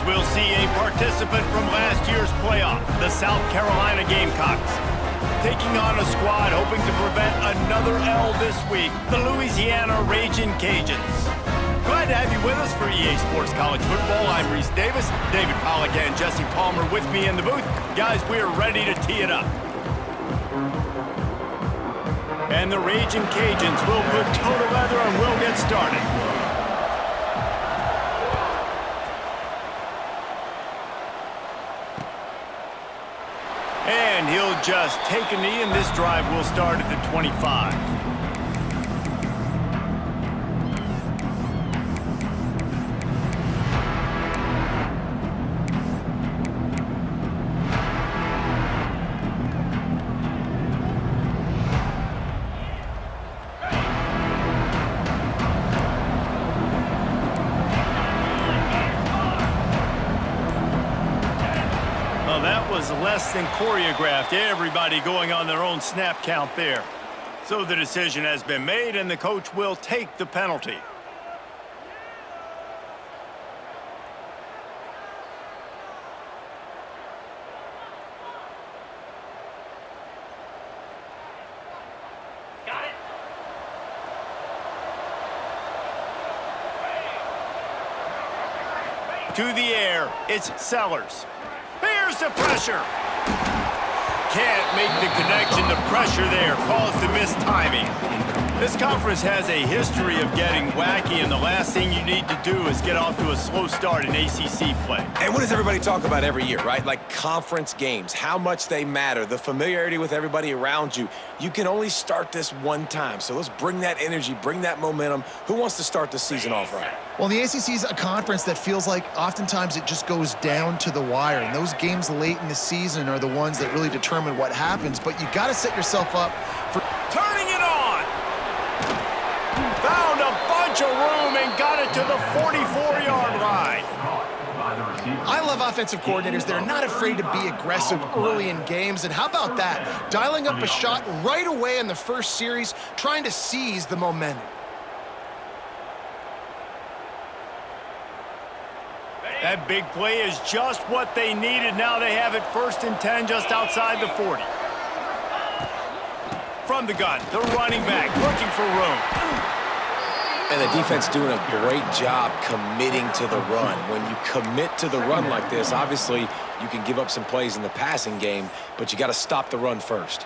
we'll see a participant from last year's playoff, the South Carolina Gamecocks, taking on a squad hoping to prevent another L this week, the Louisiana Ragin' Cajuns. Glad to have you with us for EA Sports College Football. I'm Reese Davis, David Pollack and Jesse Palmer with me in the booth. Guys, we're ready to tee it up. And the Ragin' Cajuns will put toe together and we'll get started. And he'll just take a knee, and this drive will start at the 25. That was less than choreographed. Everybody going on their own snap count there. So the decision has been made, and the coach will take the penalty. Got it. To the air, it's Sellers. Here's the pressure. Can't make the connection. The pressure there caused the missed timing. This conference has a history of getting wacky, and the last thing you need to do is get off to a slow start in ACC play. And what does everybody talk about every year, right? Like conference games, how much they matter, the familiarity with everybody around you. You can only start this one time, so let's bring that energy, bring that momentum. Who wants to start the season off right? Well, the ACC is a conference that feels like oftentimes it just goes down to the wire, and those games late in the season are the ones that really determine what happens, but you got to set yourself up for turning it on. Found a bunch of room and got it to the 44-yard line. I love offensive coordinators. They're not afraid to be aggressive early in games, and how about that? Dialing up a shot right away in the first series, trying to seize the momentum. That big play is just what they needed. Now they have it 1st and 10 just outside the 40. From the gun, the running back looking for room. And the defense doing a great job committing to the run. When you commit to the run like this, obviously you can give up some plays in the passing game, but you got to stop the run first.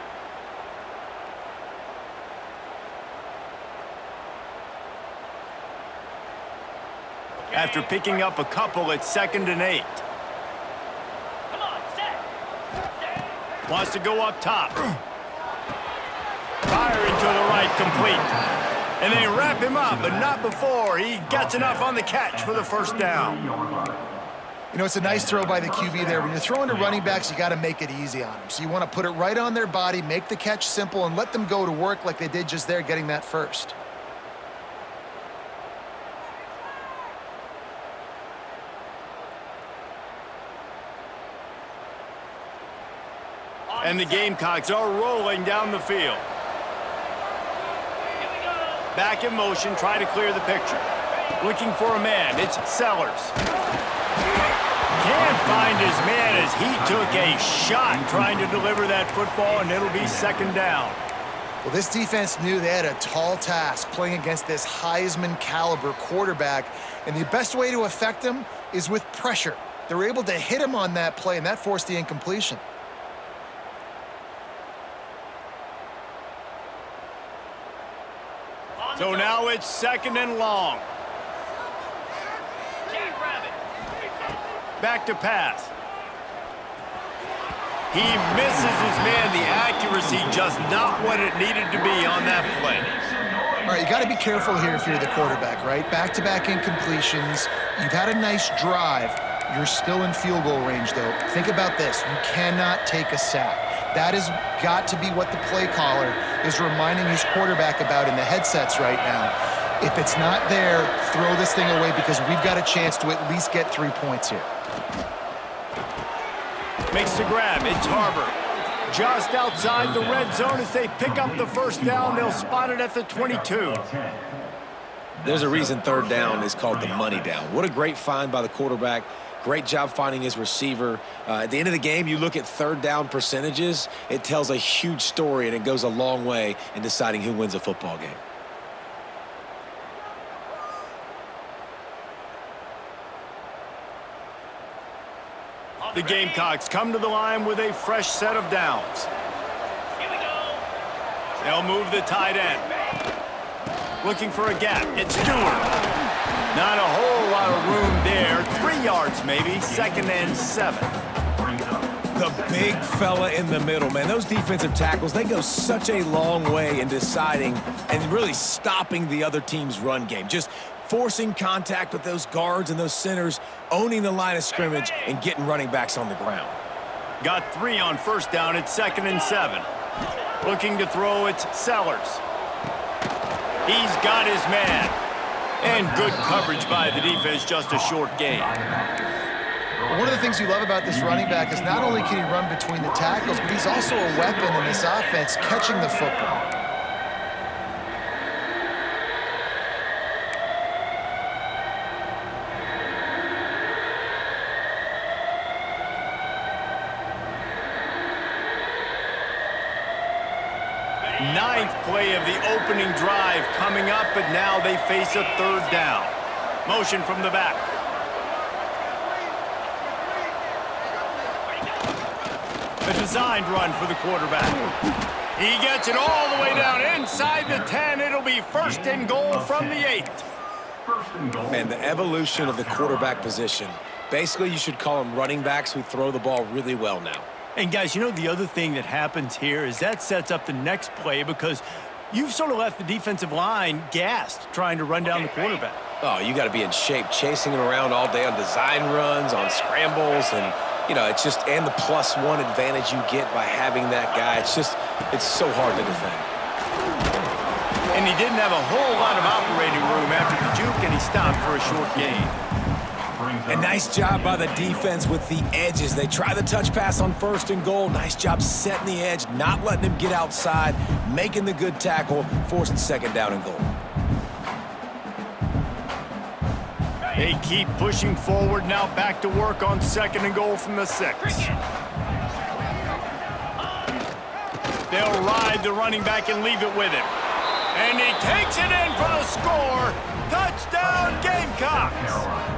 After picking up a couple, it's 2nd and 8. Come on, set. Wants to go up top. Firing to the right, complete. And they wrap him up, but not before he gets enough on the catch for the 1st down. You know, it's a nice throw by the QB there. When you're throwing to running backs, you got to make it easy on them. So you want to put it right on their body, make the catch simple, and let them go to work like they did just there, getting that first. And the Gamecocks are rolling down the field. Back in motion, try to clear the picture. Looking for a man, it's Sellers. Can't find his man as he took a shot trying to deliver that football, and it'll be 2nd down. Well, this defense knew they had a tall task playing against this Heisman caliber quarterback, and the best way to affect him is with pressure. They were able to hit him on that play, and that forced the incompletion. So now it's 2nd and long. Back to pass. He misses his man. The accuracy just not what it needed to be on that play. All right, you got to be careful here if you're the quarterback, right? Back-to-back incompletions. You've had a nice drive. You're still in field goal range, though. Think about this. You cannot take a sack. That has got to be what the play caller is reminding his quarterback about in the headsets right now. If it's not there, throw this thing away because we've got a chance to at least get 3 points here. Makes the grab. It's Harbor. Just outside the red zone as they pick up the 1st down. They'll spot it at the 22. There's a reason third down is called the money down. What a great find by the quarterback. Great job finding his receiver. At the end of the game, you look at third down percentages, it tells a huge story, and it goes a long way in deciding who wins a football game. The Gamecocks come to the line with a fresh set of downs. Here we go. They'll move the tight end. Looking for a gap. It's Stewart. Not a whole lot of room there. 3 yards maybe. 2nd and 7. The big fella in the middle, man. Those defensive tackles, they go such a long way in deciding and really stopping the other team's run game. Just forcing contact with those guards and those centers, owning the line of scrimmage, and getting running backs on the ground. Got 3 on first down. It's 2nd and 7. Looking to throw, it's Sellers. He's got his man. And good coverage by the defense, just a short gain. One of the things you love about this running back is not only can he run between the tackles, but he's also a weapon in this offense, catching the football. Ninth play of the opening drive coming up, but now they face a third down. Motion from the back. A designed run for the quarterback. He gets it all the way down inside the 10. It'll be 1st and goal from the 8. Man, the evolution of the quarterback position. Basically, you should call them running backs who throw the ball really well now. And guys, you know the other thing that happens here is that sets up the next play because you've sort of left the defensive line gassed trying to run down the quarterback. Oh, you got to be in shape, chasing him around all day on design runs, on scrambles, and, you know, it's just, and the +1 advantage you get by having that guy. It's just, it's so hard to defend. And he didn't have a whole lot of operating room after the juke, and he stopped for a short gain. And nice job by the defense with the edges. They try the touch pass on 1st and goal. Nice job setting the edge, not letting him get outside, making the good tackle, forcing 2nd down and goal. They keep pushing forward, now back to work on 2nd and goal from the 6. They'll ride the running back and leave it with him. And he takes it in for the score. Touchdown, Gamecocks!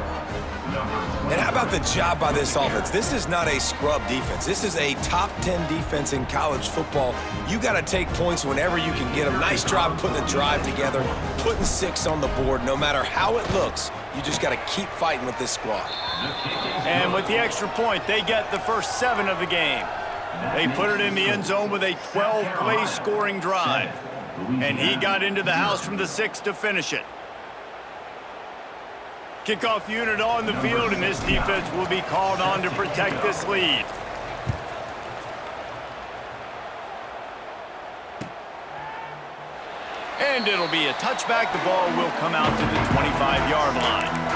And how about the job by this offense? This is not a scrub defense. This is a top 10 defense in college football. You got to take points whenever you can get them. Nice job putting the drive together, putting 6 on the board. No matter how it looks, you just got to keep fighting with this squad. And with the extra point, they get the first 7 of the game. They put it in the end zone with a 12-play scoring drive. And he got into the house from the 6 to finish it. Kickoff unit on the field, and this defense will be called on to protect this lead. And it'll be a touchback. The ball will come out to the 25-yard line.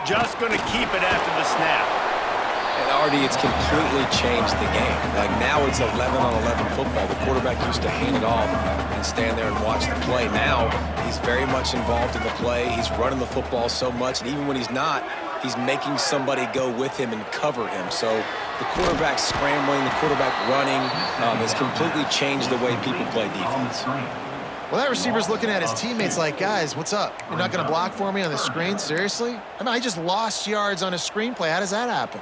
Just going to keep it after the snap. And Artie, it's completely changed the game. Like now it's 11-on-11 football. The quarterback used to hand it off and stand there and watch the play. Now he's very much involved in the play. He's running the football so much, and even when he's not, he's making somebody go with him and cover him. So the quarterback scrambling, the quarterback running has completely changed the way people play defense. Well, that receiver's looking at his teammates like, guys, what's up? You're not going to block for me on the screen? Seriously? I mean, I just lost yards on a screenplay. How does that happen?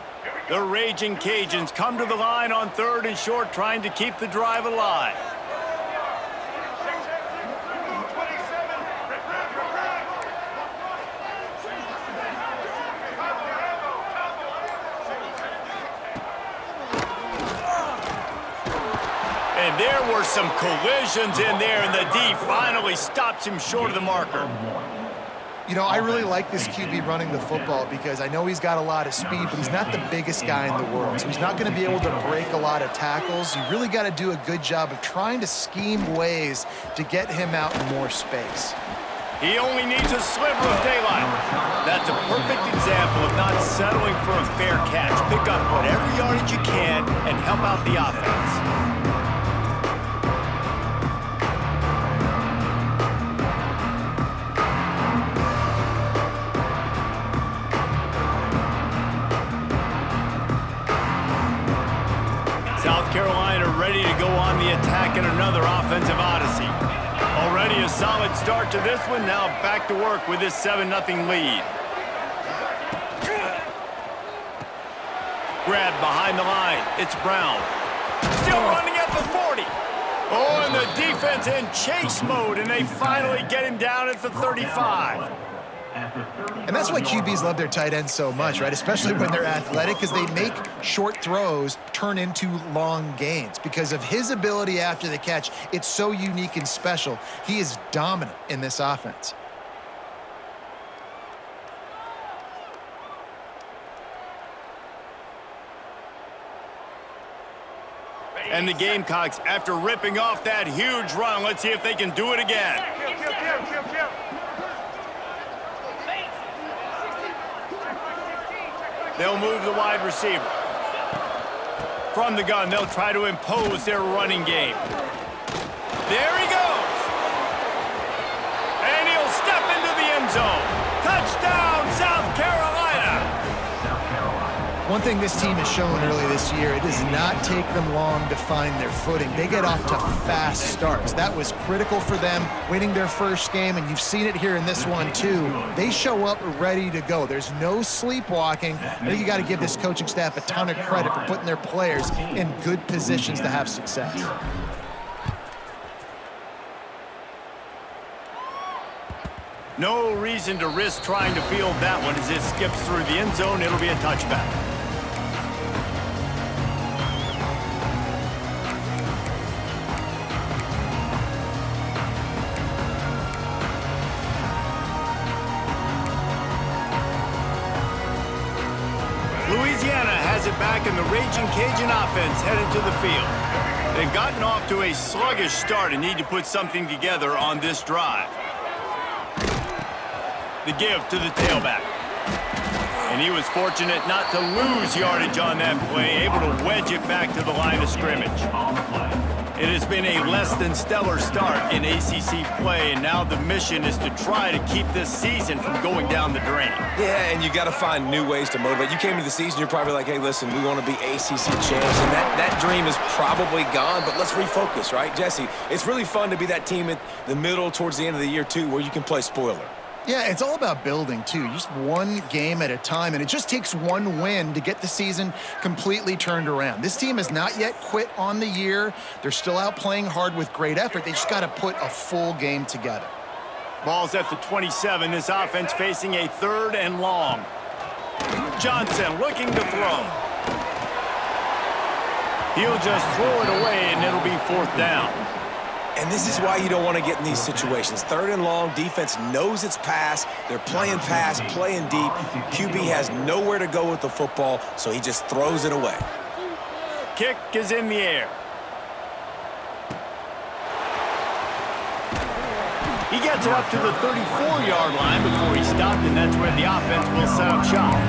The Raging Cajuns come to the line on 3rd and short, trying to keep the drive alive. And there were some collisions in there, and the D finally stops him short of the marker. You know, I really like this QB running the football because I know he's got a lot of speed, but he's not the biggest guy in the world. So he's not going to be able to break a lot of tackles. You really got to do a good job of trying to scheme ways to get him out in more space. He only needs a sliver of daylight. That's a perfect example of not settling for a fair catch. Pick up whatever yardage you can and help out the offense. South Carolina ready to go on the attack in another offensive odyssey. Already a solid start to this one. Now back to work with this 7-0 lead. Grab behind the line. It's Brown. Still running at the 40. Oh, and the defense in chase mode, and they finally get him down at the 35. And that's why QBs love their tight ends so much, right? Especially when they're athletic, because they make short throws turn into long gains. Because of his ability after the catch, it's so unique and special. He is dominant in this offense. And the Gamecocks, after ripping off that huge run, let's see if they can do it again. They'll move the wide receiver. From the gun, they'll try to impose their running game. There he goes. And he'll step into the end zone. Touchdown, South Carolina. One thing this team has shown early this year, it does not take them long to find their footing. They get off to fast starts. That was critical for them, winning their first game, and you've seen it here in this one too. They show up ready to go. There's no sleepwalking. I think you got to give this coaching staff a ton of credit for putting their players in good positions to have success. No reason to risk trying to field that one as it skips through the end zone. It'll be a touchback. Louisiana has it back, and the Raging Cajun offense headed to the field. They've gotten off to a sluggish start and need to put something together on this drive. The give to the tailback. And he was fortunate not to lose yardage on that play, able to wedge it back to the line of scrimmage. It has been a less than stellar start in ACC play, and now the mission is to try to keep this season from going down the drain. Yeah, and you got to find new ways to motivate. You came into the season, you're probably like, hey, listen, we want to be ACC champs, and that dream is probably gone, but let's refocus, right, Jesse? It's really fun to be that team at the middle towards the end of the year, too, where you can play spoiler. Yeah, it's all about building, too. Just one game at a time, and it just takes one win to get the season completely turned around. This team has not yet quit on the year. They're still out playing hard with great effort. They just got to put a full game together. Ball's at the 27. This offense facing a 3rd and long. Johnson looking to throw. He'll just throw it away, and it'll be 4th down. And this is why you don't want to get in these situations. 3rd and long, defense knows it's pass. They're playing pass, playing deep. QB has nowhere to go with the football, so he just throws it away. Kick is in the air. He gets it up to the 34-yard line before he stopped, and that's where the offense will set up shop.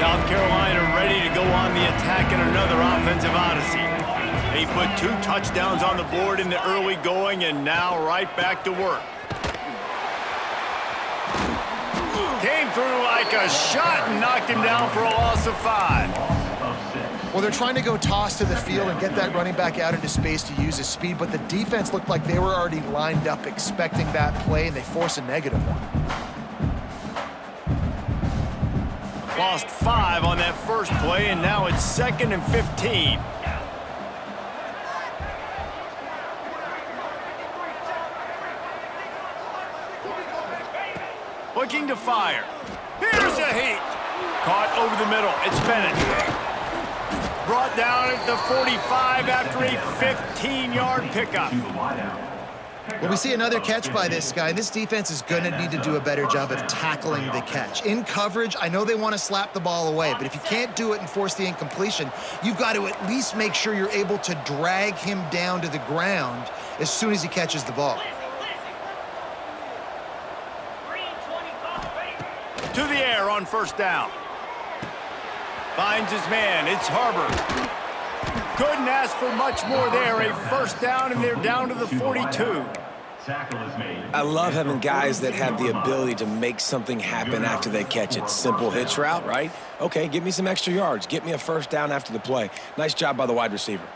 South Carolina ready to go on the attack in another offensive odyssey. They put 2 touchdowns on the board in the early going, and now right back to work. Came through like a shot and knocked him down for a loss of 5. Well, they're trying to go toss to the field and get that running back out into space to use his speed, but the defense looked like they were already lined up expecting that play, and they force a negative one. Lost 5 on that first play, and now it's 2nd and 15. Looking to fire. Here's a heat. Caught over the middle. It's Bennett. brought down at the 45 after a 15-yard pickup. Well, we see another catch by this guy. This defense is going to need to do a better job of tackling the catch. In coverage, I know they want to slap the ball away, but if you can't do it and force the incompletion, you've got to at least make sure you're able to drag him down to the ground as soon as he catches the ball. To the air on first down. Finds his man. It's Harbor. Couldn't ask for much more there. A first down, and they're down to the 42. I love having guys that have the ability to make something happen after they catch it. Simple hitch route, right? Okay, give me some extra yards. Get me a first down after the play. Nice job by the wide receiver.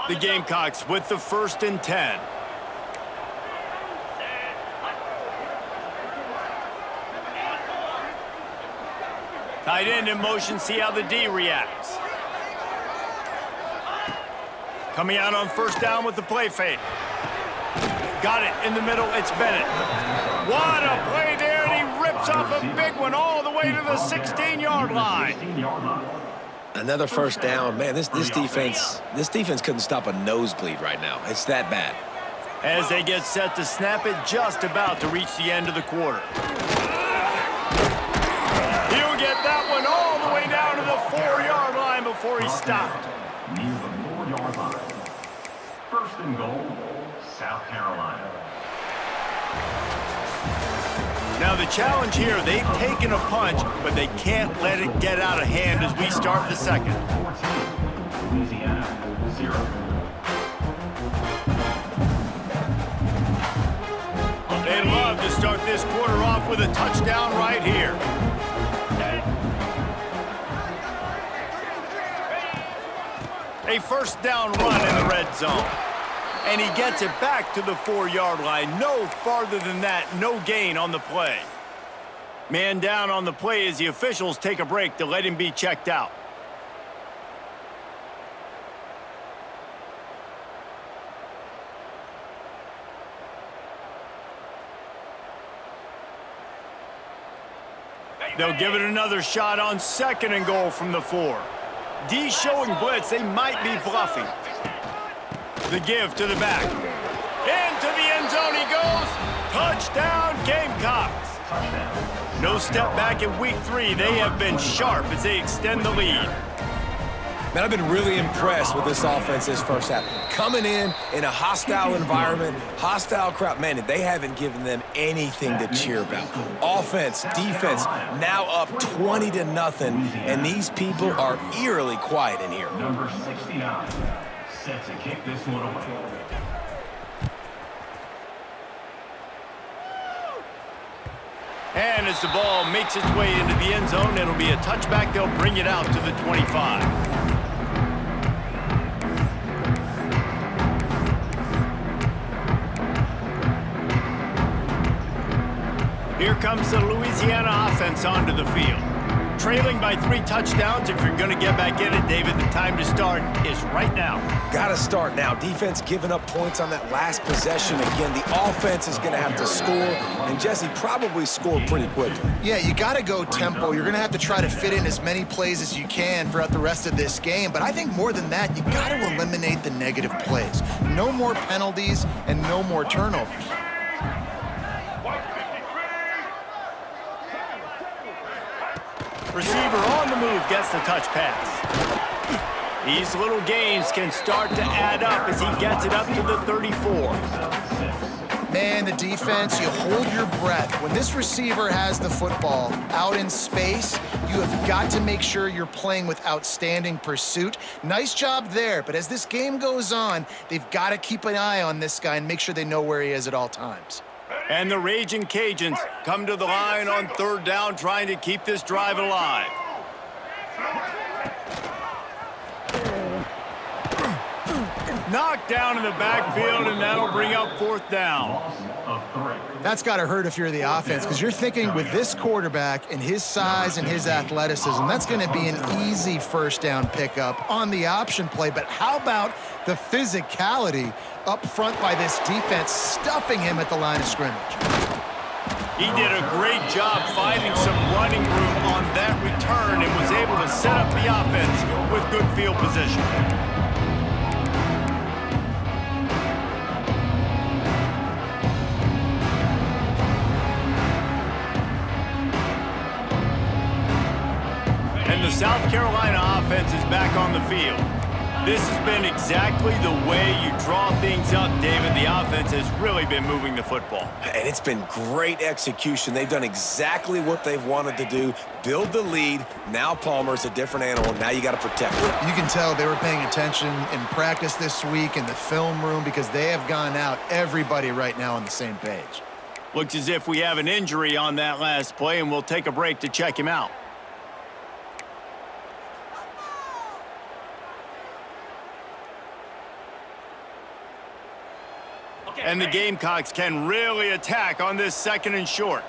The Gamecocks with the 1st and 10. Tight end in motion, see how the D reacts. Coming out on first down with the play fake. Got it in the middle, it's Bennett. What a play there, and he rips off a big one all the way to the 16-yard line. Another first down. Man, this defense couldn't stop a nosebleed right now. It's that bad. As they get set to snap it, just about to reach the end of the quarter. He'll get that one all the way down to the 4-yard line before he stopped. Near the 4-yard line. 1st and goal, South Carolina. Now the challenge here, they've taken a punch, but they can't let it get out of hand as we start the second. 14, Louisiana, 0. They'd love to start this quarter off with a touchdown right here. A first down run in the red zone. And he gets it back to the 4-yard line. No farther than that, no gain on the play. Man down on the play as the officials take a break to let him be checked out. They'll give it another shot on 2nd and goal from the 4. D showing blitz, they might be bluffing. The give to the back. Into the end zone he goes. Touchdown, Gamecocks. No step back in week 3. They have been sharp as they extend the lead. Man, I've been really impressed with this offense this first half. Coming in a hostile environment, hostile crowd. Man, they haven't given them anything to cheer about. Offense, defense, now up 20-0, and these people are eerily quiet in here. Number 69. Set to kick this one away. And as the ball makes its way into the end zone, it'll be a touchback. They'll bring it out to the 25. Here comes the Louisiana offense onto the field. Trailing by 3 touchdowns. If you're going to get back in it, David, the time to start is right now. Got to start now. Defense giving up points on that last possession. Again, the offense is going to have to score, and Jesse probably scored pretty quickly. Yeah, you got to go tempo. You're going to have to try to fit in as many plays as you can throughout the rest of this game. But I think more than that, you got to eliminate the negative plays. No more penalties and no more turnovers. Receiver on the move gets the touch pass. These little gains can start to add up as he gets it up to the 34. Man, the defense, you hold your breath. When this receiver has the football out in space, you have got to make sure you're playing with outstanding pursuit. Nice job there, but as this game goes on, they've got to keep an eye on this guy and make sure they know where he is at all times. And the Raging Cajuns come to the line on 3rd down, trying to keep this drive alive. Knocked down in the backfield, and that'll bring up fourth down. Loss of 3. That's got to hurt if you're the offense, because you're thinking with this quarterback and his size and his athleticism, that's going to be an easy first down pickup on the option play. But how about the physicality up front by this defense, stuffing him at the line of scrimmage? He did a great job finding some running room on that return and was able to set up the offense with good field position. And the South Carolina offense is back on the field. This has been exactly the way you draw things up, David. The offense has really been moving the football. And it's been great execution. They've done exactly what they've wanted to do. Build the lead. Now Palmer's a different animal. Now you got to protect him. You can tell they were paying attention in practice this week in the film room, because they have gone out, everybody right now on the same page. Looks as if we have an injury on that last play, and we'll take a break to check him out. And the Gamecocks can really attack on this 2nd and short.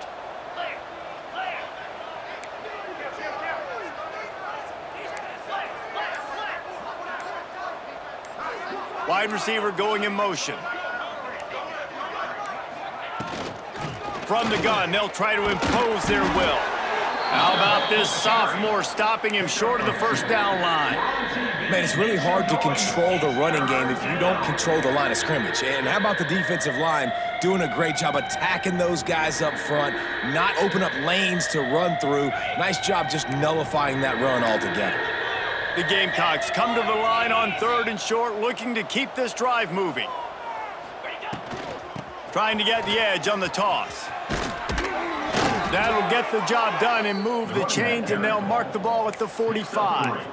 Wide receiver going in motion. From the gun, they'll try to impose their will. How about this sophomore stopping him short of the first down line? Man, it's really hard to control the running game if you don't control the line of scrimmage. And how about the defensive line doing a great job attacking those guys up front, not open up lanes to run through. Nice job just nullifying that run altogether. The Gamecocks come to the line on 3rd and short, looking to keep this drive moving. Trying to get the edge on the toss. That'll get the job done and move the chains, and they'll mark the ball at the 45.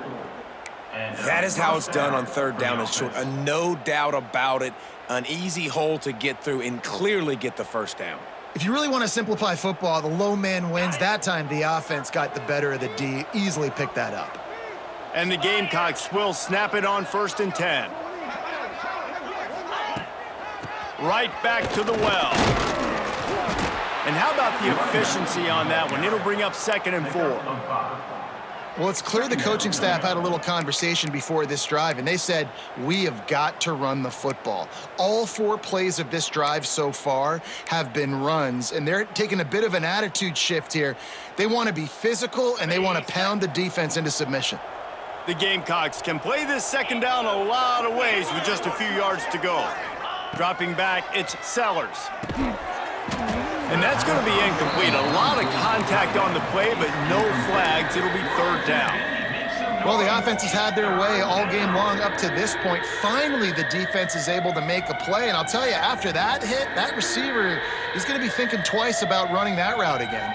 That is how it's done on 3rd down and short. No doubt about it. An easy hole to get through and clearly get the first down. If you really want to simplify football, the low man wins. That time the offense got the better of the D, easily picked that up. And the Gamecocks will snap it on 1st and 10. Right back to the well. And how about the efficiency on that one? It'll bring up 2nd and 4. Well, it's clear the coaching staff had a little conversation before this drive, and they said, we have got to run the football. All 4 plays of this drive so far have been runs, and they're taking a bit of an attitude shift here. They want to be physical, and they want to pound the defense into submission. The Gamecocks can play this 2nd down a lot of ways with just a few yards to go. Dropping back, it's Sellers. And that's going to be incomplete. A lot of contact on the play, but no flags. It'll be 3rd down. Well, the offense has had their way all game long up to this point. Finally, the defense is able to make a play. And I'll tell you, after that hit, that receiver is going to be thinking twice about running that route again.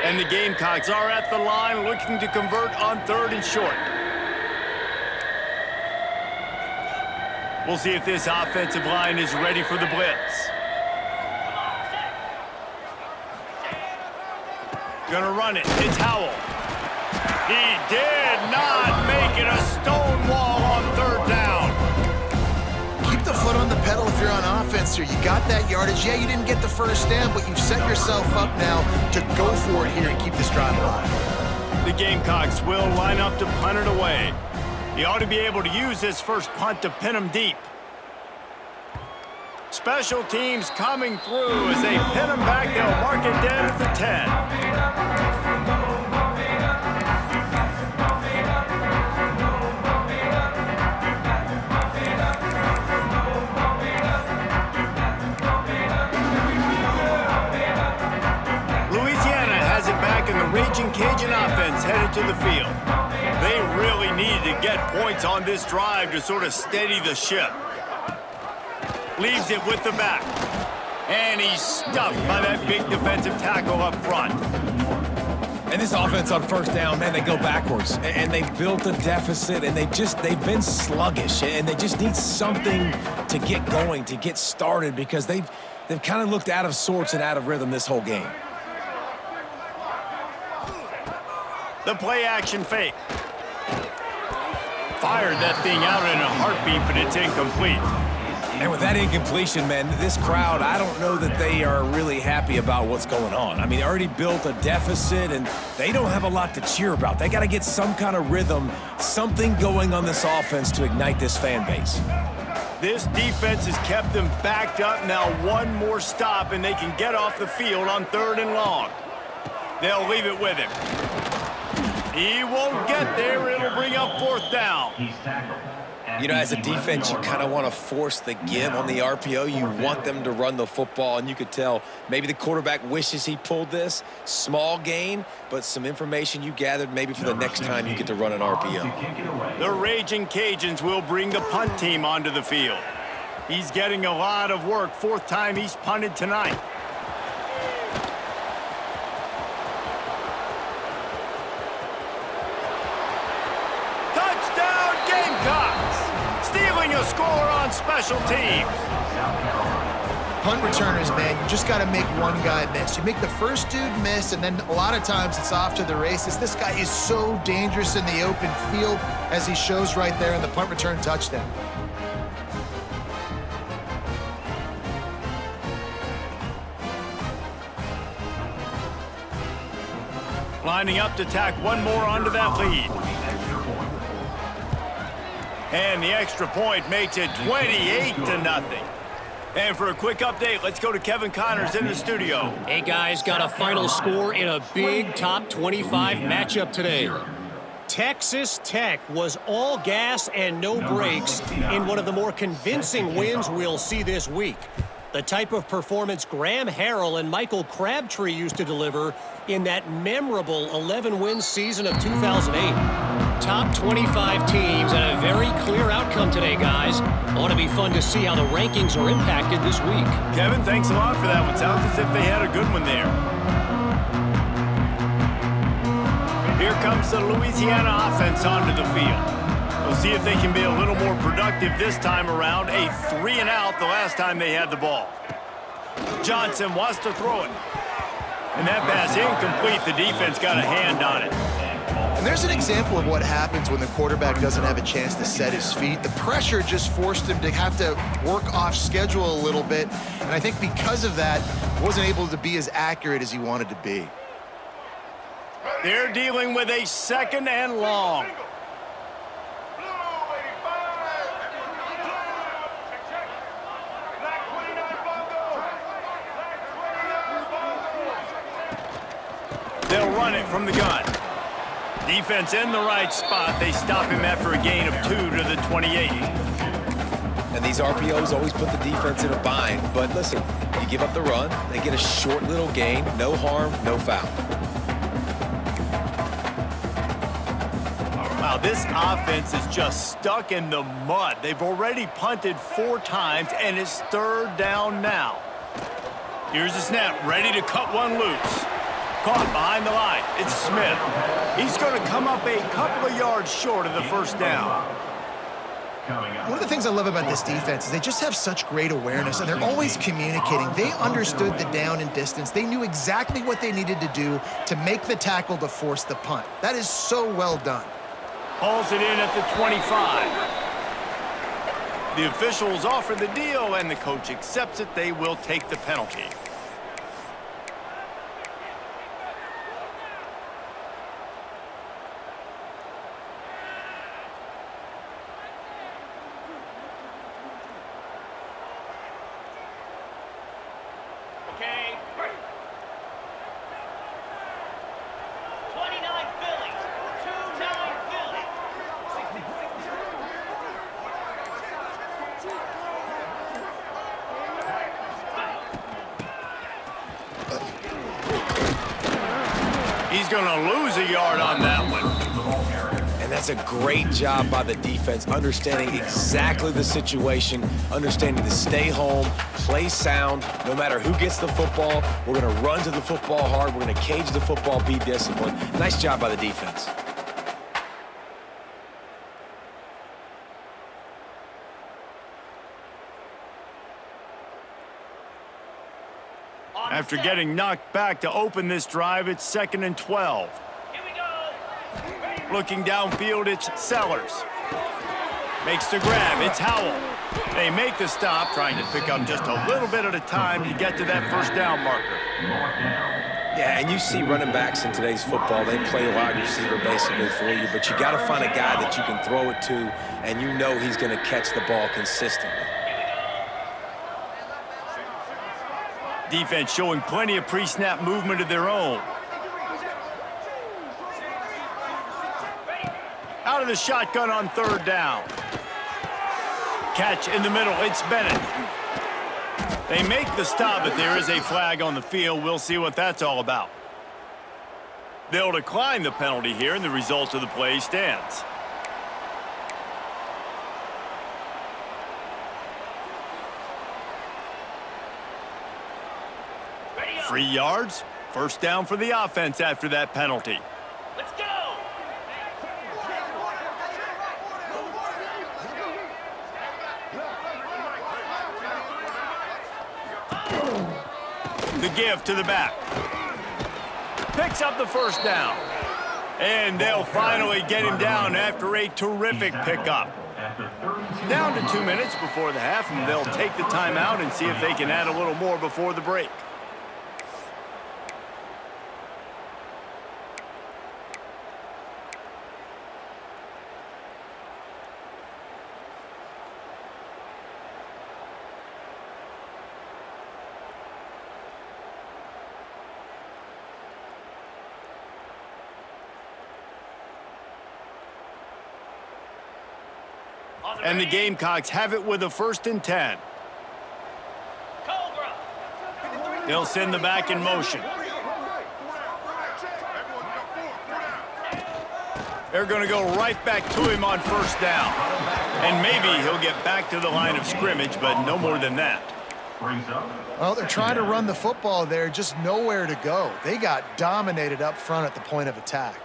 And the Gamecocks are at the line looking to convert on 3rd and short. We'll see if this offensive line is ready for the blitz. Gonna run it. It's Howell. He did not make it. A stone wall on 3rd down. Keep the foot on the pedal if you're on offense here. You got that yardage. Yeah, you didn't get the first down, but you've set yourself up now to go for it here and keep this drive alive. The Gamecocks will line up to punt it away. He ought to be able to use this first punt to pin him deep. Special teams coming through as they pin him back. They'll mark it dead at the 10. Louisiana has it back, and the Raging Cajun offense headed to the field. They really needed to get points on this drive to sort of steady the ship. Leaves it with the back. And he's stuffed by that big defensive tackle up front. And this offense on 1st down, man, they go backwards. And they built a deficit, and they've been sluggish. And they just need something to get going, to get started, because they've kind of looked out of sorts and out of rhythm this whole game. The play action fake. Fired that thing out in a heartbeat, but it's incomplete. And with that incompletion, man, this crowd, I don't know that they are really happy about what's going on. I mean, they already built a deficit, and they don't have a lot to cheer about. They got to get some kind of rhythm, something going on this offense to ignite this fan base. This defense has kept them backed up. Now one more stop, and they can get off the field on 3rd and long. They'll leave it with him. He won't get there. It'll bring up 4th down. He's tackled. You know, as a defense, you kind of want to force the give on the RPO. You want them to run the football, and you could tell maybe the quarterback wishes he pulled this. Small gain, but some information you gathered maybe for the next time you get to run an RPO. The Raging Cajuns will bring the punt team onto the field. He's getting a lot of work. 4th time he's punted tonight. Touchdown Gamecocks! Stealing a score on special teams. Punt returners, man, you just got to make one guy miss. You make the first dude miss, and then a lot of times it's off to the races. This guy is so dangerous in the open field, as he shows right there in the punt return touchdown. Lining up to tack one more onto that lead. And the extra point makes it 28-0. And for a quick update, let's go to Kevin Connors in the studio. Hey, guys, got a final score in a big top 25 matchup today. Texas Tech was all gas and no brakes in one of the more convincing wins we'll see this week. The type of performance Graham Harrell and Michael Crabtree used to deliver in that memorable 11-win season of 2008. Top 25 teams and a very clear outcome today, guys. Ought to be fun to see how the rankings are impacted this week. Kevin, thanks a lot for that one. Sounds as if they had a good one there. Here comes the Louisiana offense onto the field. We'll see if they can be a little more productive this time around. A 3-and-out the last time they had the ball. Johnson wants to throw it. And that pass incomplete. The defense got a hand on it. And there's an example of what happens when the quarterback doesn't have a chance to set his feet. The pressure just forced him to have to work off schedule a little bit. And I think because of that, wasn't able to be as accurate as he wanted to be. They're dealing with a 2nd and long. They'll run it from the gun. Defense in the right spot. They stop him after a gain of 2 to the 28. And these RPOs always put the defense in a bind. But listen, you give up the run, they get a short little gain, no harm, no foul. Wow, this offense is just stuck in the mud. They've already punted 4 times, and it's 3rd down now. Here's the snap, ready to cut one loose. Caught behind the line. It's Smith. He's going to come up a couple of yards short of the 1st down. One of the things I love about this defense is they just have such great awareness, and they're always communicating. They understood the down and distance. They knew exactly what they needed to do to make the tackle to force the punt. That is so well done. Hauls it in at the 25. The officials offer the deal, and the coach accepts it. They will take the penalty. Okay. 29 Phillies. 2-9 Phillies. He's going to lose a yard on that one. And that's a great job by the defense, understanding exactly the situation, understanding to stay home, play sound. No matter who gets the football, we're going to run to the football hard. We're going to cage the football, be disciplined. Nice job by the defense. After getting knocked back to open this drive, it's 2nd and 12. Here we go. Looking downfield, it's Sellers. Makes the grab, it's Howell. They make the stop, trying to pick up just a little bit at a time to get to that first down marker. Yeah, and you see running backs in today's football, they play wide receiver basically for you, but you got to find a guy that you can throw it to, and you know he's going to catch the ball consistently. Defense showing plenty of pre-snap movement of their own. Out of the shotgun on third down. Catch in the middle, it's Bennett. They make the stop, but there is a flag on the field. We'll see what that's all about. They'll decline the penalty here, and the result of the play stands. Free yards, first down for the offense after that penalty. Let's go! The give to the back. Picks up the first down. And they'll finally get him down after a terrific pickup. Down to 2 minutes before the half, and they'll take the timeout and see if they can add a little more before the break. And the Gamecocks have it with a 1st and 10. Cobra! They'll send the back in motion. They're going to go right back to him on first down. And maybe he'll get back to the line of scrimmage, but no more than that. Well, they're trying to run the football there, just nowhere to go. They got dominated up front at the point of attack.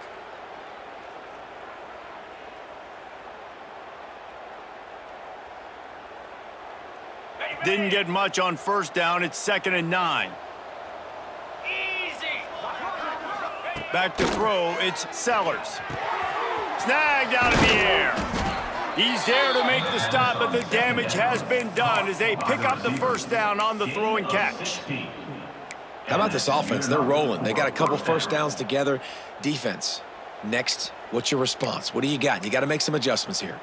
Didn't get much on first down. It's 2nd and 9. Easy! Back to throw. It's Sellers. Snagged out of the air. He's there to make the stop, but the damage has been done as they pick up the first down on the throw and catch. How about this offense? They're rolling. They got a couple first downs together. Defense, next, what's your response? What do you got? You got to make some adjustments here.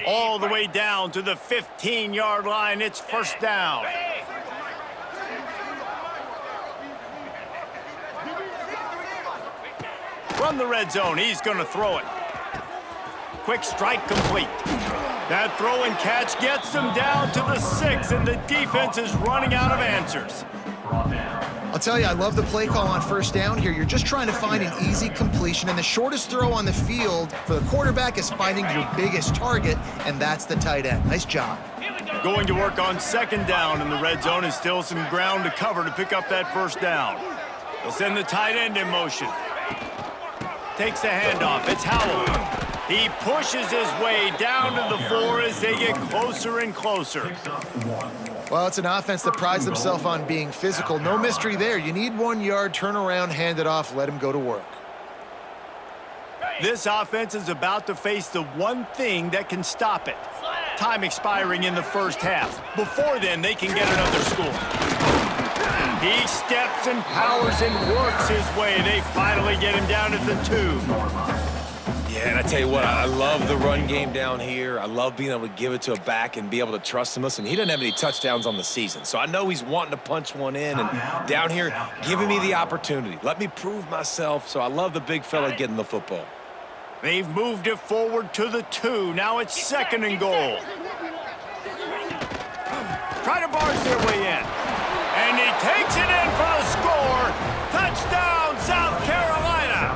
All the way down to the 15-yard line. It's first down. From the red zone, he's going to throw it. Quick strike complete. That throw and catch gets them down to the 6, and the defense is running out of answers. I'll tell you, I love the play call on first down here. You're just trying to find an easy completion, and the shortest throw on the field for the quarterback is finding your biggest target, and that's the tight end. Nice job. Going to work on 2nd down in the red zone, and still some ground to cover to pick up that first down. They'll send the tight end in motion. Takes the handoff. It's Howell. He pushes his way down to the 4 as they get closer and closer. Well, it's an offense that prides themselves on being physical. No mystery there. You need 1 yard, turn around, hand it off, let him go to work. This offense is about to face the one thing that can stop it. Time expiring in the first half. Before then, they can get another score. He steps and powers and works his way. They finally get him down at the 2. Yeah, and I tell you what, I love the run game down here. I love being able to give it to a back and be able to trust him. Listen, he doesn't have any touchdowns on the season, so I know he's wanting to punch one in. And down here, giving me the opportunity. Let me prove myself, so I love the big fella getting the football. They've moved it forward to the 2. Now it's 2nd and goal. Try to barge their way in. And he takes it in for the score. Touchdown, South Carolina.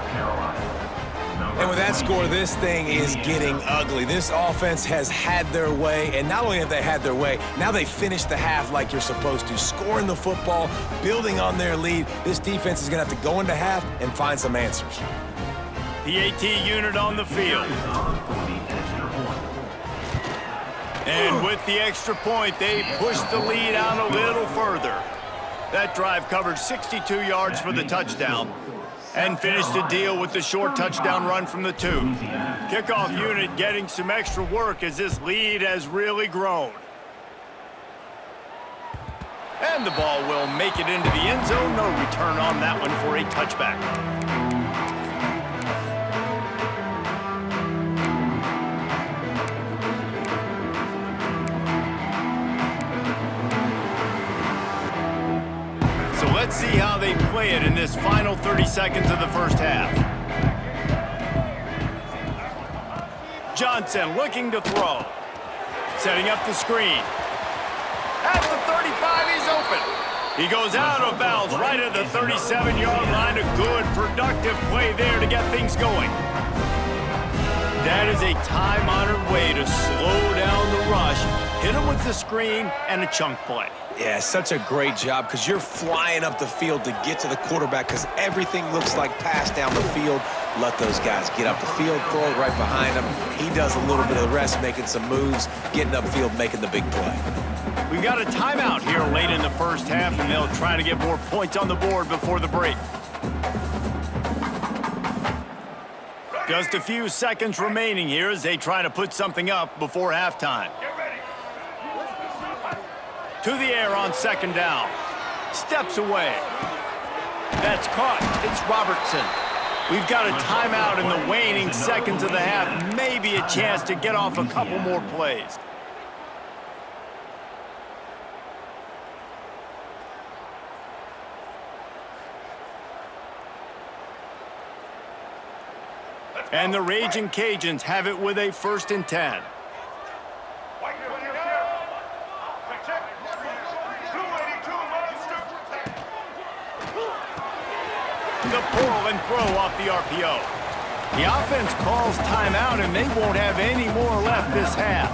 And with that score, this thing is getting ugly. This offense has had their way, and not only have they had their way, now they finished the half like you're supposed to, scoring the football, building on their lead. This defense is going to have to go into half and find some answers. PAT unit on the field. And with the extra point, they push the lead out a little further. That drive covered 62 yards for the touchdown and finished the deal with the short touchdown run from the 2. Kickoff unit getting some extra work as this lead has really grown. And the ball will make it into the end zone. No return on that one for a touchback. So let's see how they play it in this final 30 seconds of the first half. Johnson looking to throw. Setting up the screen. At the 35, he's open. He goes out of bounds right at the 37-yard line. A good, productive play there to get things going. That is a time-honored way to slow down the rush, hit him with the screen, and a chunk play. Yeah, such a great job because you're flying up the field to get to the quarterback because everything looks like pass down the field. Let those guys get up the field, throw it right behind him. He does a little bit of the rest, making some moves, getting upfield, making the big play. We've got a timeout here late in the first half, and they'll try to get more points on the board before the break. Just a few seconds remaining here as they try to put something up before halftime. To the air on second down. Steps away. That's caught. It's Robertson. We've got a timeout in the waning seconds of the half. Maybe a chance to get off a couple more plays. And the Raging Cajuns have it with a 1st and 10. The pull and throw off the RPO. The offense calls timeout, and they won't have any more left this half.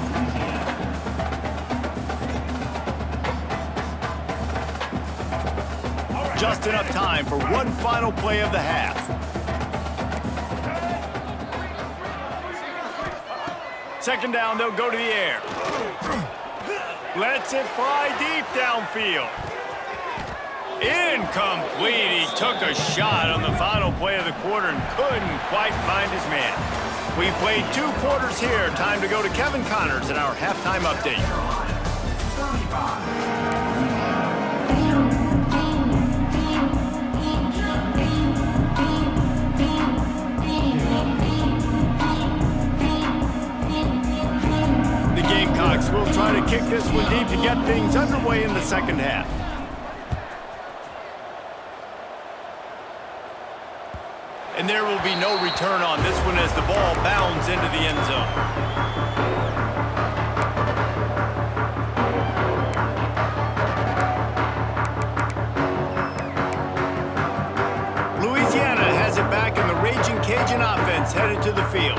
Just enough time for one final play of the half. Second down, they'll go to the air. Lets it fly deep downfield. Incomplete. He took a shot on the final play of the quarter and couldn't quite find his man. We've played 2 quarters here. Time to go to Kevin Connors in our halftime update. The Gamecocks will try to kick this one deep to get things underway in the second half. And there will be no return on this one as the ball bounds into the end zone. Louisiana has it back, and the Raging Cajun offense headed to the field.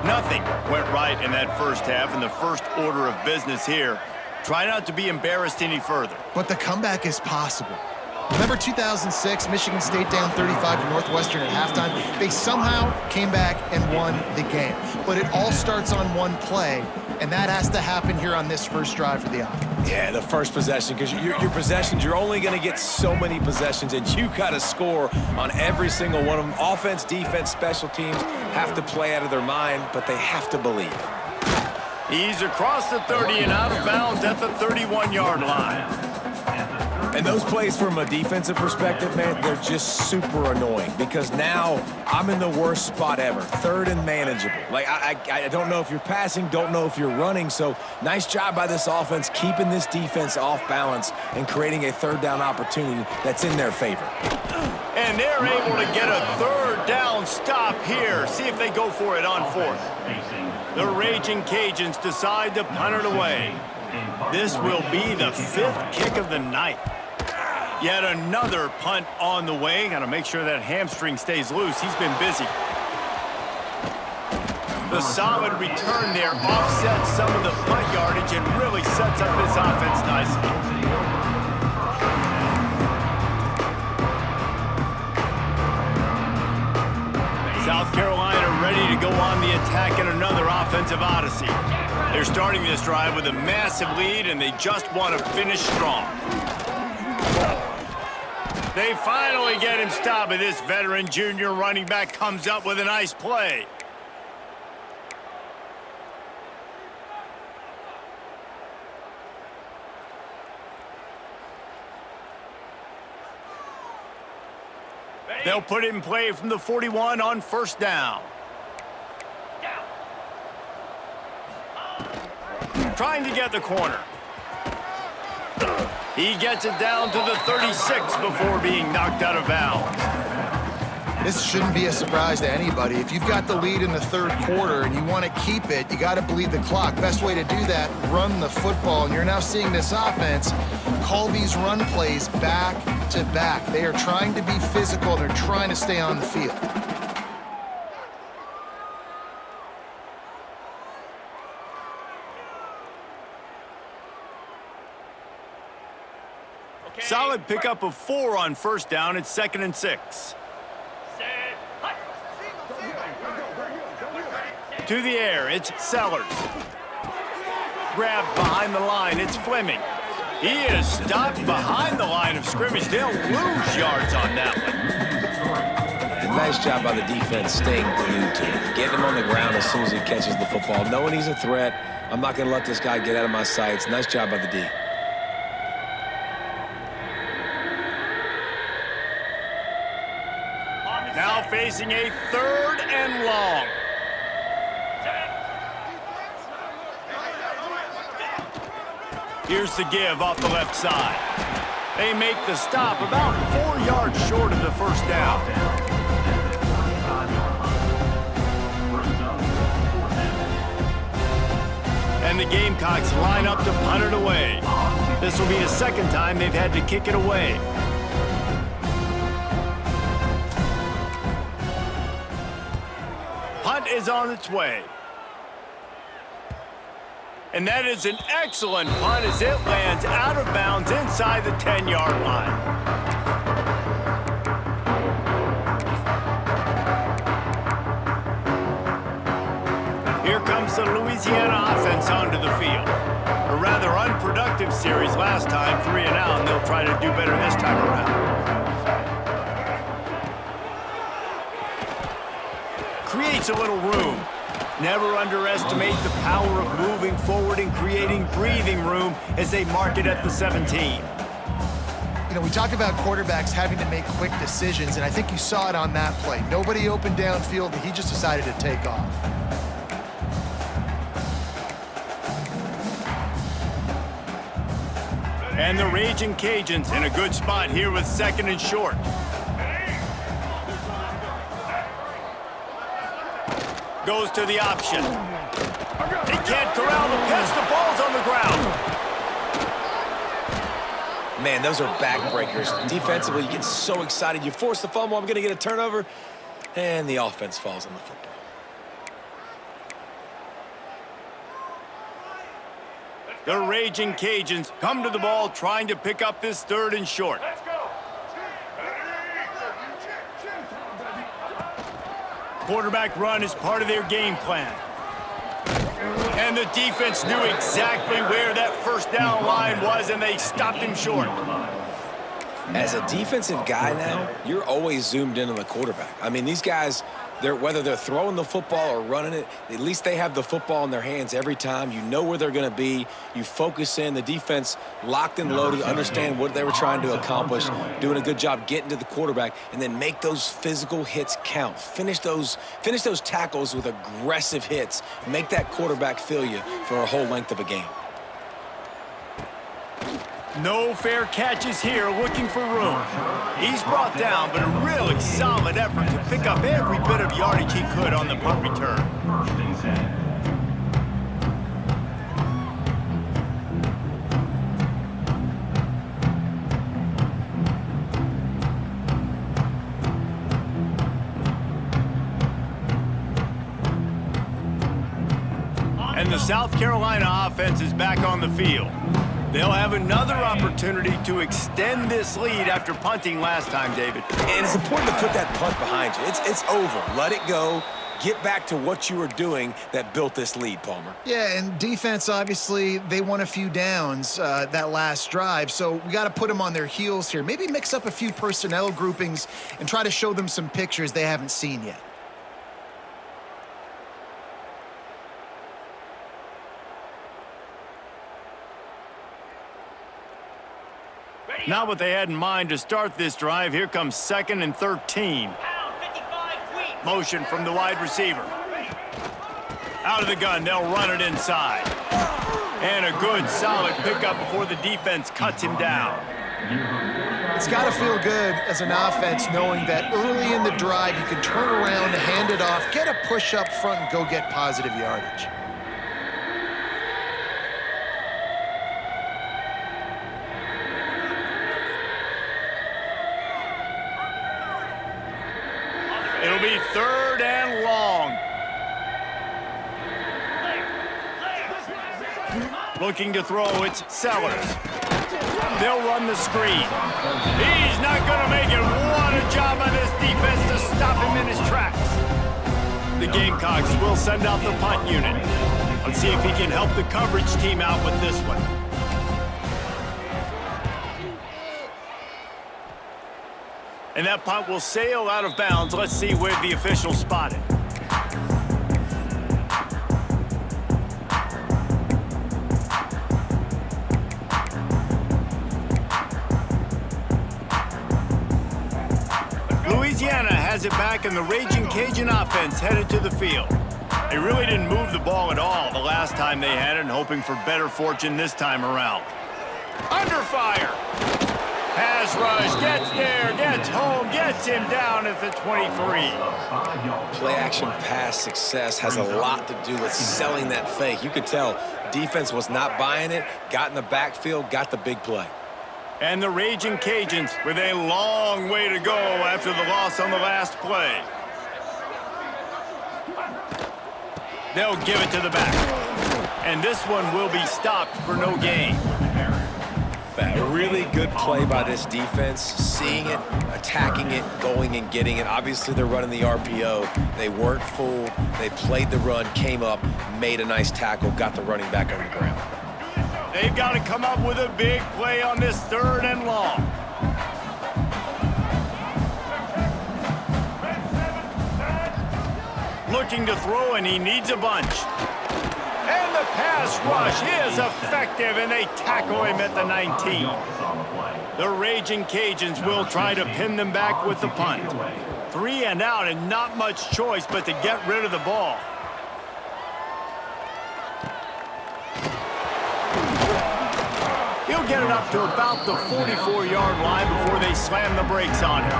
Nothing went right in that first half, and the first order of business here. Try not to be embarrassed any further. But the comeback is possible. Remember 2006, Michigan State down 35 to Northwestern at halftime? They somehow came back and won the game. But it all starts on one play, and that has to happen here on this first drive for the offense. Yeah, the first possession, because your possessions, you're only going to get so many possessions, and you got to score on every single one of them. Offense, defense, special teams have to play out of their mind, but they have to believe. He's across the 30 and out of bounds at the 31-yard line. And those plays from a defensive perspective, man, they're just super annoying because now I'm in the worst spot ever, 3rd and manageable. Like, I don't know if you're passing, don't know if you're running, so nice job by this offense keeping this defense off balance and creating a 3rd down opportunity that's in their favor. And they're able to get a 3rd down stop here. See if they go for it on 4th. The Raging Cajuns decide to punt it away. This will be the 5th kick of the night. Yet another punt on the way. Got to make sure that hamstring stays loose. He's been busy. The solid return there offsets some of the punt yardage and really sets up this offense nicely. South Carolina ready to go on the attack in another offensive odyssey. They're starting this drive with a massive lead, and they just want to finish strong. They finally get him stopped, and this veteran junior running back comes up with a nice play. They'll put it in play from the 41 on first down. Trying to get the corner. He gets it down to the 36 before being knocked out of bounds. This shouldn't be a surprise to anybody. If you've got the lead in the third quarter and you want to keep it, you got to bleed the clock. Best way to do that, run the football. And you're now seeing this offense call these run plays back to back. They are trying to be physical. They're trying to stay on the field. Solid pickup of 4 on first down. It's 2nd and 6. To the air, it's Sellers. Grabbed behind the line, it's Fleming. He is stopped behind the line of scrimmage. They'll lose yards on that one. Nice job by the defense staying glued to him. Getting him on the ground as soon as he catches the football. Knowing he's a threat, I'm not going to let this guy get out of my sights. Nice job by the D. Now facing a 3rd and long. Here's the give off the left side. They make the stop about 4 yards short of the first down. And the Gamecocks line up to punt it away. This will be the 2nd time they've had to kick it away. Punt is on its way. And that is an excellent punt as it lands out of bounds inside the 10-yard line. Here comes the Louisiana offense onto the field. A rather unproductive series last time, 3 and out, and they'll try to do better this time around. Creates a little room. Never underestimate the power of moving forward and creating breathing room as they mark it at the 17. You know, we talk about quarterbacks having to make quick decisions, and I think you saw it on that play. Nobody opened downfield, and he just decided to take off. And the Raging Cajuns in a good spot here with 2nd and short. Goes to the option. They can't corral the pass. The ball's on the ground. Man, those are backbreakers. Defensively, you get so excited. You force the fumble. I'm going to get a turnover. And the offense falls on the football. The Raging Cajuns come to the ball trying to pick up this 3rd and short. Quarterback run is part of their game plan. And the defense knew exactly where that first down line was, and they stopped him short. As a defensive guy now, you're always zoomed in on the quarterback. I mean, these guys, whether they're throwing the football or running it, at least they have the football in their hands every time. You know where they're going to be. You focus in. The defense locked and loaded, understand what they were trying to accomplish, doing a good job getting to the quarterback, and then make those physical hits count. Finish those tackles with aggressive hits. Make that quarterback feel you for a whole length of a game. No fair catches here, looking for room. He's brought down, but a really solid effort to pick up every bit of yardage he could on the punt return. 1st and 10. And the South Carolina offense is back on the field. They'll have another opportunity to extend this lead after punting last time, David. And it's important to put that punt behind you. It's over. Let it go. Get back to what you were doing that built this lead, Palmer. Yeah, and defense, obviously, they won a few downs that last drive, so we got to put them on their heels here. Maybe mix up a few personnel groupings and try to show them some pictures they haven't seen yet. Not what they had in mind to start this drive. Here comes 2nd and 13. Motion from the wide receiver. Out of the gun, they'll run it inside. And a good, solid pickup before the defense cuts him down. It's got to feel good as an offense knowing that early in the drive you can turn around, hand it off, get a push up front, and go get positive yardage. It'll be 3rd and long. Looking to throw, it's Sellers. They'll run the screen. He's not going to make it. What a job on this defense to stop him in his tracks. The Gamecocks will send out the punt unit. Let's see if he can help the coverage team out with this one. And that punt will sail out of bounds. Let's see where the officials spot it. Louisiana has it back, and the Raging Cajun offense headed to the field. They really didn't move the ball at all the last time they had it, and hoping for better fortune this time around. Under fire! Pass rush, gets there, gets home, gets him down at the 23. Play-action pass success has a lot to do with selling that fake. You could tell defense was not buying it, got in the backfield, got the big play. And the Raging Cajuns with a long way to go after the loss on the last play. They'll give it to the back. And this one will be stopped for no gain. A really good play by this defense, seeing it, attacking it, going and getting it. Obviously, they're running the RPO. They weren't fooled. They played the run, came up, made a nice tackle, got the running back on the ground. They've got to come up with a big play on this 3rd and long. Looking to throw, and he needs a bunch. And the pass rush is effective, and they tackle him at the 19. The Raging Cajuns will try to pin them back with the punt. 3 and out, and not much choice but to get rid of the ball. He'll get it up to about the 44-yard line before they slam the brakes on him.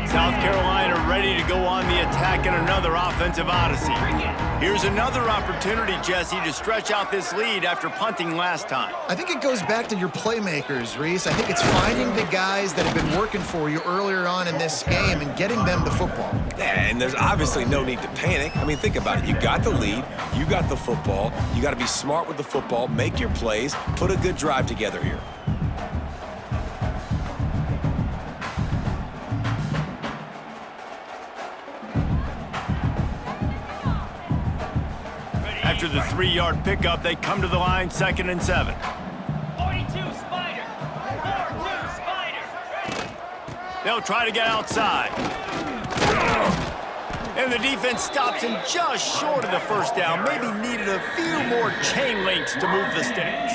South Carolina ready to go on the attack in another offensive odyssey. Here's another opportunity, Jesse, to stretch out this lead after punting last time. I think it goes back to your playmakers, Reese. I think it's finding the guys that have been working for you earlier on in this game and getting them the football. Yeah, and there's obviously no need to panic. I mean, think about it. You got the lead. You got the football. You got to be smart with the football, make your plays, put a good drive together here. After the 3-yard pickup, they come to the line, 2nd and 7. 42 Spider. 4-2 Spider. They'll try to get outside. And the defense stops him just short of the first down. Maybe needed a few more chain links to move the sticks.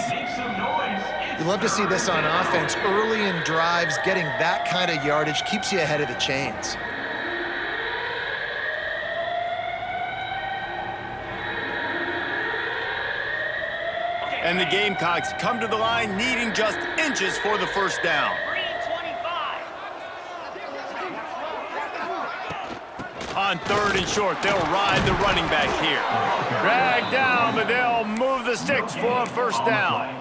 You love to see this on offense. Early in drives, getting that kind of yardage keeps you ahead of the chains. And the Gamecocks come to the line needing just inches for the first down. On 3rd and short, they'll ride the running back here. Dragged down, but they'll move the sticks for a first down.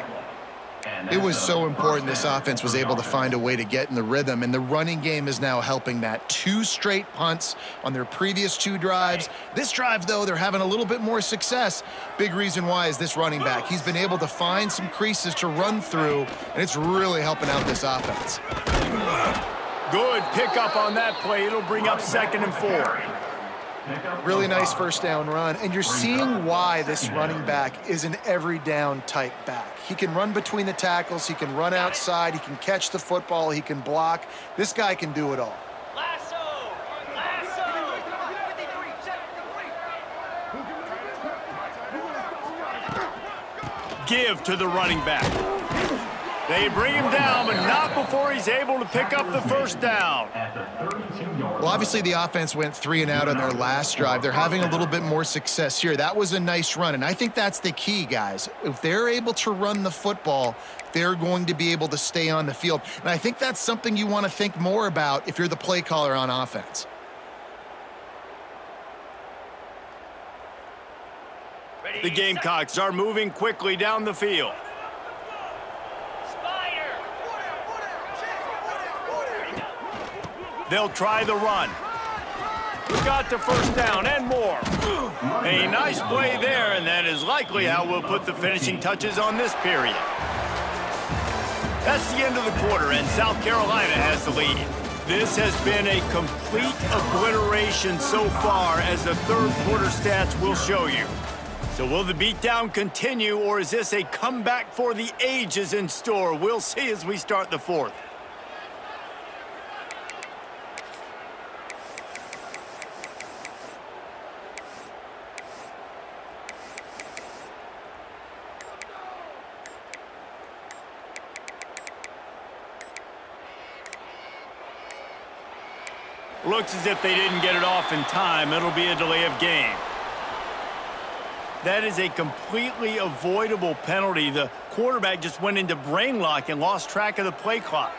It was so important this offense was able to find a way to get in the rhythm, and the running game is now helping that. 2 straight punts on their previous 2 drives. This drive, though, they're having a little bit more success. Big reason why is this running back. He's been able to find some creases to run through, and it's really helping out this offense. Good pickup on that play. It'll bring up 2nd and 4. Really nice first down run, and you're seeing why this running back is an every down type back. He can run between the tackles, he can run outside, he can catch the football, he can block. This guy can do it all. Lasso! Lasso! Give to the running back. They bring him down, but not before he's able to pick up the first down. Well, obviously the offense went 3 and out on their last drive. They're having a little bit more success here. That was a nice run, and I think that's the key, guys. If they're able to run the football, they're going to be able to stay on the field. And I think that's something you want to think more about if you're the play caller on offense. The Gamecocks are moving quickly down the field. They'll try the run. We got the first down and more. A nice play there, and that is likely how we'll put the finishing touches on this period. That's the end of the quarter, and South Carolina has the lead. This has been a complete obliteration so far, as the third quarter stats will show you. So will the beatdown continue, or is this a comeback for the ages in store? We'll see as we start the fourth. Looks as if they didn't get it off in time. It'll be a delay of game. That is a completely avoidable penalty. The quarterback just went into brain lock and lost track of the play clock.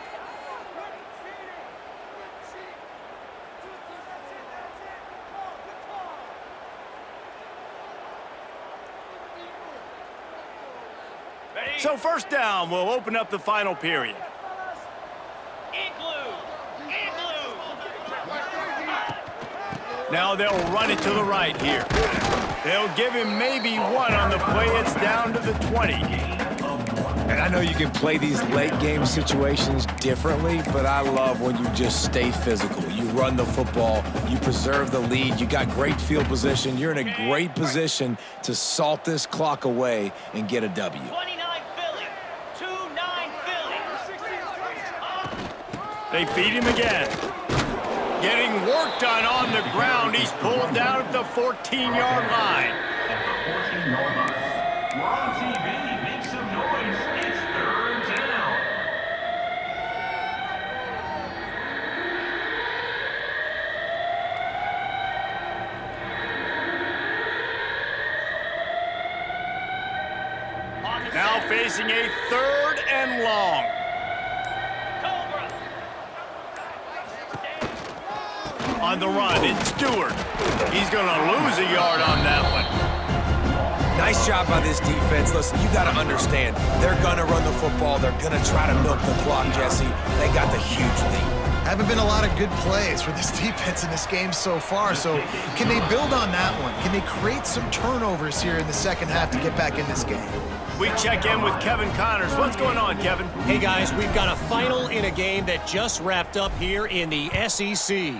So first down will open up the final period. Now they'll run it to the right here. They'll give him maybe 1 on the play. It's down to the 20. And I know you can play these late game situations differently, but I love when you just stay physical. You run the football, you preserve the lead, you got great field position. You're in a great position to salt this clock away and get a W. 29 Philly. 2-9 Philly. They feed him again. Getting work done on the ground. He's pulled down at the 14-yard line. At the 14-yard line. We're on TV. Make some noise. It's 3rd down. Now facing a 3rd and long. On the run, it's Stewart. He's going to lose a yard on that one. Nice job by this defense. Listen, you got to understand, they're going to run the football. They're going to try to milk the clock, Jesse. They got the huge lead. Haven't been a lot of good plays for this defense in this game so far, so can they build on that one? Can they create some turnovers here in the second half to get back in this game? We check in with Kevin Connors. What's going on, Kevin? Hey, guys, we've got a final in a game that just wrapped up here in the SEC.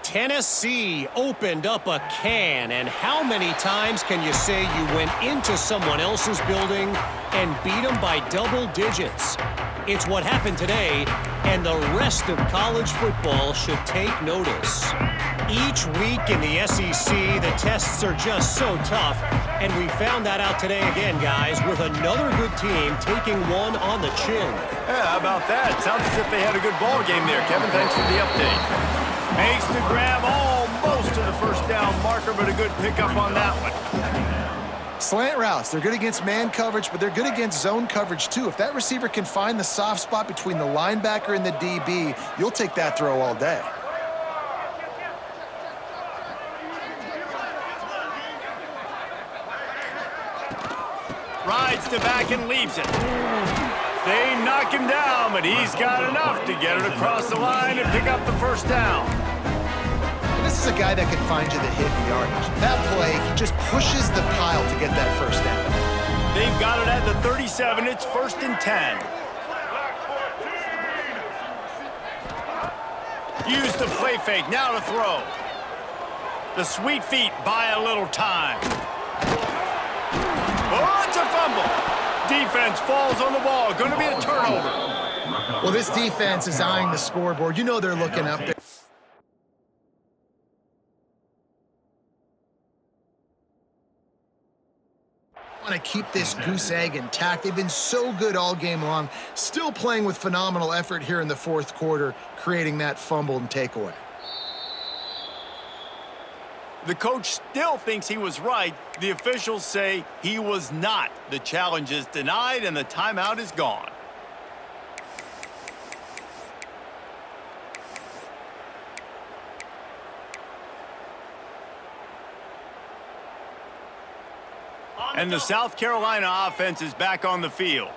Tennessee opened up a can, and how many times can you say you went into someone else's building and beat them by double digits? It's what happened today, and the rest of college football should take notice. Each week in the SEC, the tests are just so tough, and we found that out today again, guys, with another good team taking one on the chin. Yeah, how about that? Sounds as if they had a good ball game there. Kevin, thanks for the update. Makes the grab almost to the first down marker, but a good pickup on that one. Slant routes, they're good against man coverage, but they're good against zone coverage too. If that receiver can find the soft spot between the linebacker and the DB, you'll take that throw all day. Rides to back and leaves it. They knock him down, but he's got enough to get it across the line and pick up the first down. And this is a guy that can find you the hidden yardage. That play, he just pushes the pile to get that first down. They've got it at the 37. It's 1st and 10. Use the play fake. Now to throw. The sweet feet buy a little time. Oh, it's a fumble. Defense falls on the ball. Going to be a turnover. Well, this defense is eyeing the scoreboard. You know they're looking up there. Want to keep this goose egg intact. They've been so good all game long, still playing with phenomenal effort here in the fourth quarter, creating that fumble and takeaway. The coach still thinks he was right. The officials say he was not. The challenge is denied and the timeout is gone. And the South Carolina offense is back on the field.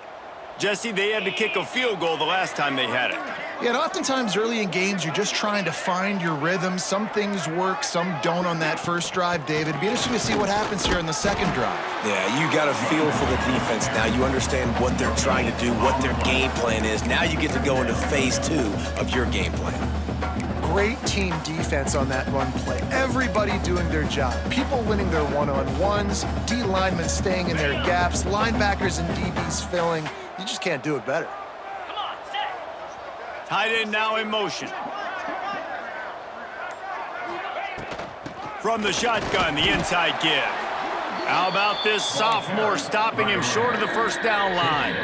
Jesse, they had to kick a field goal the last time they had it. Yeah, and oftentimes early in games, you're just trying to find your rhythm. Some things work, some don't on that first drive, David. It'd be interesting to see what happens here in the second drive. Yeah, you got a feel for the defense now. You understand what they're trying to do, what their game plan is. Now you get to go into phase 2 of your game plan. Great team defense on that run play. Everybody doing their job. People winning their one-on-ones, D linemen staying in their gaps, linebackers and DBs filling. You just can't do it better. Come on, set. Tight end now in motion. From the shotgun, the inside give. How about this sophomore stopping him short of the first down line?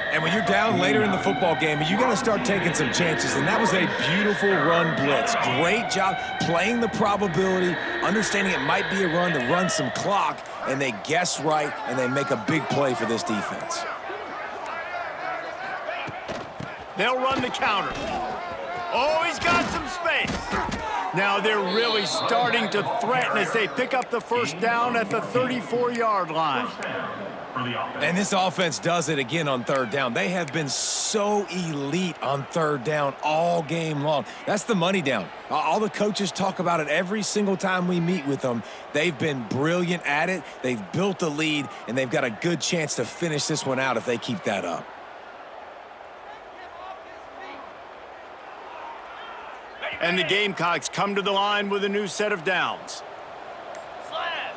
And when you're down later in the football game, you got to start taking some chances. And that was a beautiful run blitz. Great job playing the probability, understanding it might be a run to run some clock, and they guess right, and they make a big play for this defense. They'll run the counter. Oh, he's got some space. Now they're really starting to threaten as they pick up the first down at the 34-yard line. And this offense does it again on third down. They have been so elite on third down all game long. That's the money down. All the coaches talk about it every single time we meet with them. They've been brilliant at it. They've built a lead, and they've got a good chance to finish this one out if they keep that up. And the Gamecocks come to the line with a new set of downs. Slam.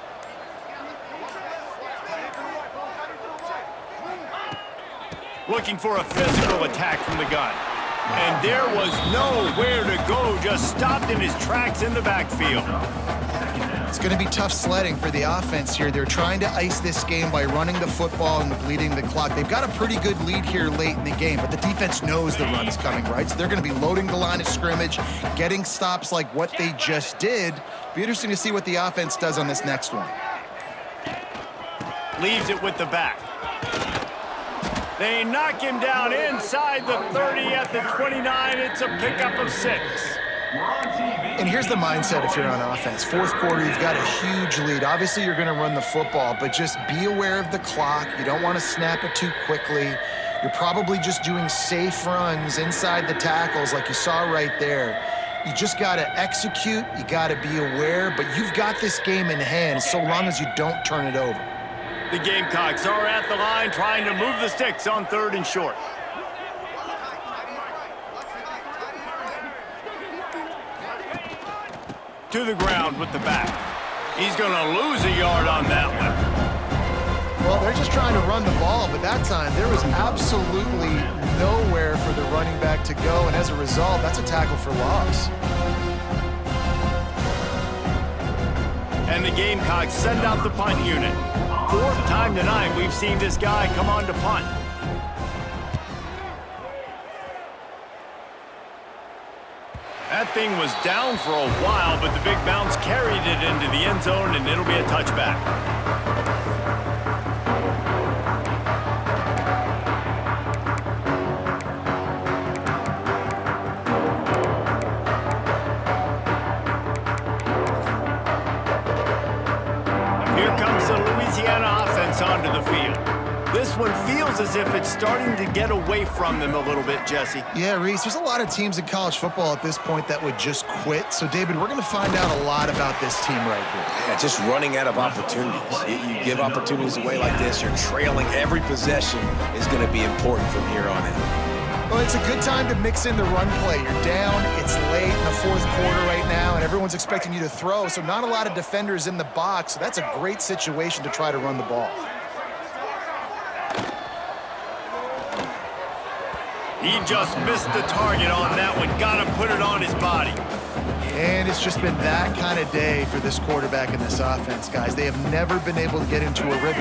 Looking for a physical attack from the gun. And there was nowhere to go, just stopped in his tracks in the backfield. It's going to be tough sledding for the offense here. They're trying to ice this game by running the football and bleeding the clock. They've got a pretty good lead here late in the game, but the defense knows the run's coming, right? So they're going to be loading the line of scrimmage, getting stops like what they just did. Be interesting to see what the offense does on this next one. Leaves it with the back. They knock him down inside the 30 at the 29. It's a pickup of 6. And here's the mindset if you're on offense. Fourth quarter, you've got a huge lead. Obviously, you're going to run the football, but just be aware of the clock. You don't want to snap it too quickly. You're probably just doing safe runs inside the tackles like you saw right there. You just got to execute. You got to be aware, but you've got this game in hand so long as you don't turn it over. The Gamecocks are at the line trying to move the sticks on 3rd and short. To the ground with the back. He's going to lose a yard on that one. Well, they're just trying to run the ball, but that time there was absolutely nowhere for the running back to go, and as a result, that's a tackle for loss. And the Gamecocks send out the punt unit. 4th time tonight we've seen this guy come on to punt. That thing was down for a while, but the big bounce carried it into the end zone, and it'll be a touchback. Here comes the Louisiana offense onto the field. This one feels as if it's starting to get away from them a little bit, Jesse. Yeah, Reese, there's a lot of teams in college football at this point that would just quit. So, David, we're going to find out a lot about this team right here. Yeah, just running out of opportunities. You give opportunities away like this, you're trailing. Every possession is going to be important from here on in. Well, it's a good time to mix in the run play. You're down, it's late in the fourth quarter right now, and everyone's expecting you to throw, so not a lot of defenders in the box. So that's a great situation to try to run the ball. He just missed the target on that one. Got to put it on his body. And it's just been that kind of day for this quarterback and this offense, guys. They have never been able to get into a rhythm.